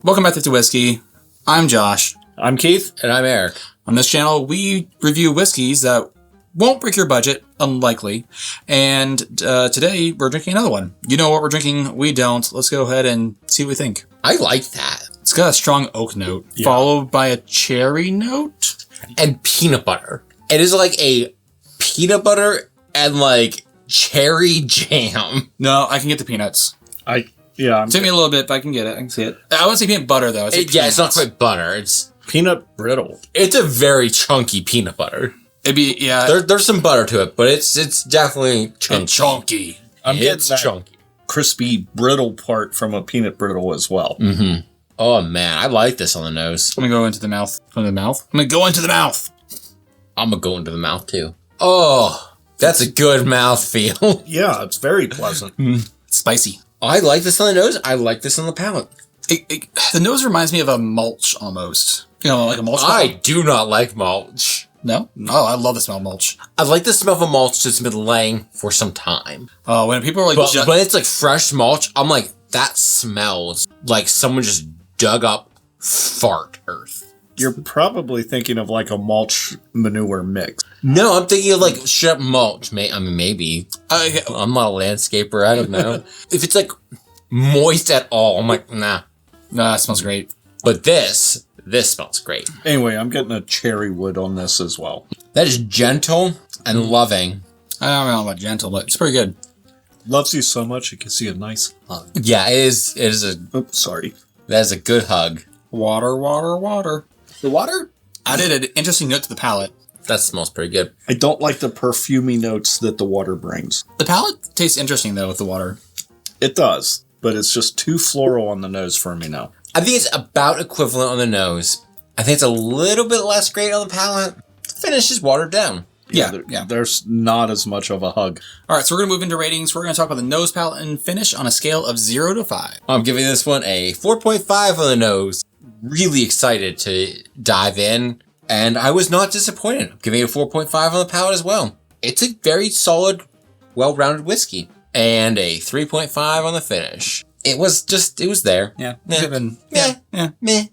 Welcome back to Whiskey. I'm Josh. I'm Keith. And I'm Erik. On this channel, we review whiskeys that won't break your budget, unlikely. And today, we're drinking another one. You know what we're drinking, we don't. Let's go ahead and see what we think. I like that. It's got a strong oak note, followed by a cherry note. And peanut butter. It is like a peanut butter and like cherry jam. No, I can get the peanuts. It took me a little bit, but I can get it. I can see it. I wouldn't say peanut butter, though. It's not quite butter. It's peanut brittle. It's a very chunky peanut butter. It'd be, yeah. There's some butter to it, but it's definitely chunky. I'm getting that chunky. Crispy brittle part from a peanut brittle as well. Mm-hmm. Oh, man. I like this on the nose. I'm going to go into the mouth. I'm going to go into the mouth. I'm going to go into the mouth, too. Oh, that's a good mouthfeel. Yeah, it's very pleasant. Spicy. I like this on the nose. I like this on the palate. The nose reminds me of a mulch almost. You know, like a mulch. I do not like mulch. No? Oh, I love the smell of mulch. I like the smell of a mulch that's been laying for some time. Oh, when people are like... But when it's like fresh mulch, I'm like, that smells like someone just dug up fart earth. You're probably thinking of like a mulch manure mix. No, I'm thinking of like straight up mulch. Maybe. I'm not a landscaper. I don't know. If it's like moist at all, I'm like, nah. Nah, that smells great. But this smells great. Anyway, I'm getting a cherry wood on this as well. That is gentle and loving. I don't know about gentle, but it's pretty good. Loves you so much, you can see a nice hug. Yeah, it is a... Oops, sorry. That is a good hug. Water, water, water. The water added an interesting note to the palate. That smells pretty good. I don't like the perfumey notes that the water brings. The palate tastes interesting, though, with the water. It does, but it's just too floral on the nose for me now. I think it's about equivalent on the nose. I think it's a little bit less great on the palate. The finish is watered down. Yeah. There's not as much of a hug. All right, so we're going to move into ratings. We're going to talk about the nose, palate, and finish on a scale of 0 to 5. I'm giving this one a 4.5 on the nose. Really excited to dive in, and I was not disappointed. I'm giving it a 4.5 on the palate as well. It's a very solid, well-rounded whiskey, and a 3.5 on the finish. It was there. Yeah. Meh.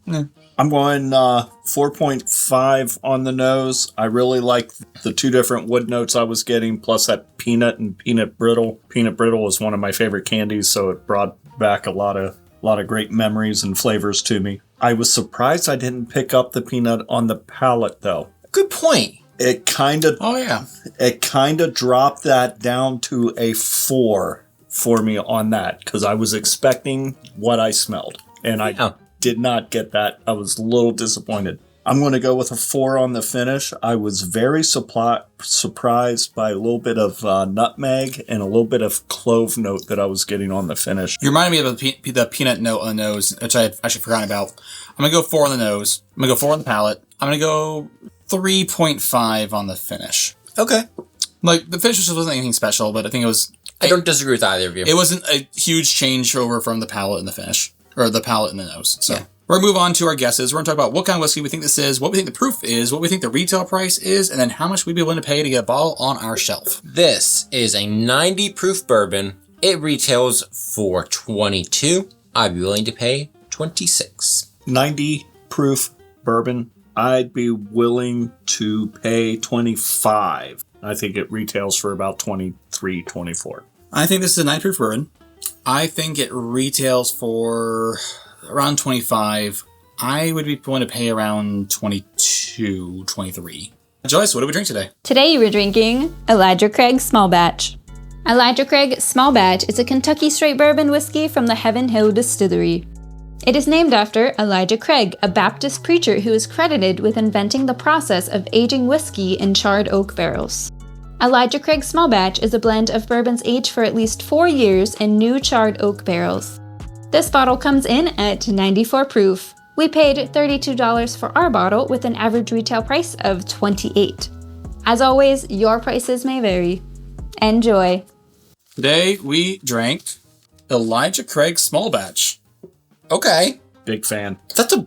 I'm going 4.5 on the nose. I really like the two different wood notes I was getting, plus that peanut and peanut brittle. Peanut brittle is one of my favorite candies, so it brought back a lot of great memories and flavors to me. I was surprised I didn't pick up the peanut on the palate, though. Good point. It kind of... Oh, yeah. It kind of dropped that down to a 4 for me on that, because I was expecting what I smelled, and I did not get that. I was a little disappointed. I'm going to go with a 4 on the finish. I was very surprised by a little bit of nutmeg and a little bit of clove note that I was getting on the finish. You reminded me of the peanut note on the nose, which I had actually forgotten about. I'm going to go 4 on the nose. I'm going to go 4 on the palate. I'm going to go 3.5 on the finish. Okay. Like, the finish wasn't anything special, but I think it was... I don't disagree with either of you. It wasn't a huge change over from the palate and the finish. Or the palate and the nose. So... Yeah. We're going to move on to our guesses. We're going to talk about what kind of whiskey we think this is, what we think the proof is, what we think the retail price is, and then how much we'd be willing to pay to get a bottle on our shelf. This is a 90 proof bourbon. It retails for $22. I'd be willing to pay $26. 90 proof bourbon. I'd be willing to pay $25. I think it retails for about $23, $24. I think this is a 90 proof bourbon. I think it retails for... around 25. I would be willing to pay around 22, 23. Joyce, what do we drink today? Today we're drinking Elijah Craig Small Batch. Elijah Craig Small Batch is a Kentucky Straight Bourbon whiskey from the Heaven Hill Distillery. It is named after Elijah Craig, a Baptist preacher who is credited with inventing the process of aging whiskey in charred oak barrels. Elijah Craig Small Batch is a blend of bourbons aged for at least 4 years in new charred oak barrels. This bottle comes in at 94 proof. We paid $32 for our bottle with an average retail price of $28. As always, your prices may vary. Enjoy. Today we drank Elijah Craig Small Batch. Okay. Big fan. That's a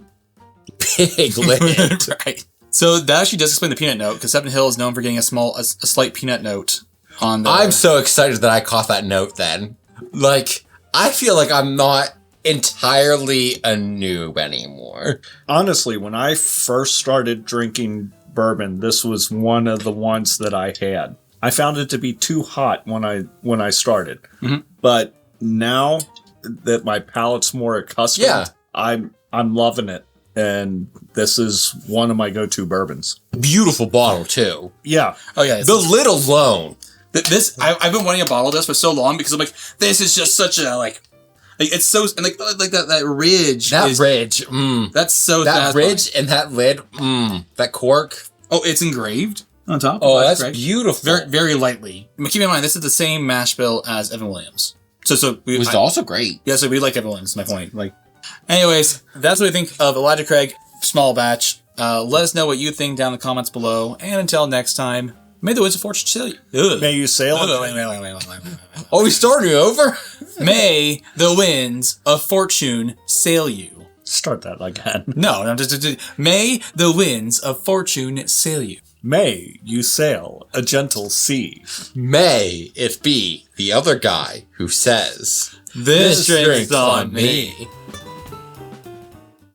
big lid. Right. So that actually does explain the peanut note, because Heaven Hill is known for getting a slight peanut note on the... I'm so excited that I caught that note then. Like... I feel like I'm not entirely a noob anymore. Honestly, when I first started drinking bourbon, this was one of the ones that I had. I found it to be too hot when I started. Mm-hmm. But now that my palate's more accustomed, Yeah. I'm loving it. And this is one of my go-to bourbons. Beautiful bottle, too. Yeah. Oh yeah, The lid alone. I've been wanting a bottle of this for so long because I'm like, this is just such a like it's so and like that ridge. That ridge. That's so That satisfying. ridge and that lid. That cork. Oh, it's engraved on top. Oh, that's correct. beautiful. Very very lightly. But keep in mind, this is the same mash bill as Evan Williams. So It was also great. yeah. So we like Evan Williams. Is my point. Like, anyways, that's what we think of Elijah Craig small batch. Let us know what you think down in the comments below. And until next time, may the winds of fortune sail you. Ugh. May you sail Wait. Oh, we starting over? May the winds of fortune sail you. Start that again. No, may the winds of fortune sail you. May you sail a gentle sea. May it be the other guy who says, This drink's drink's on me.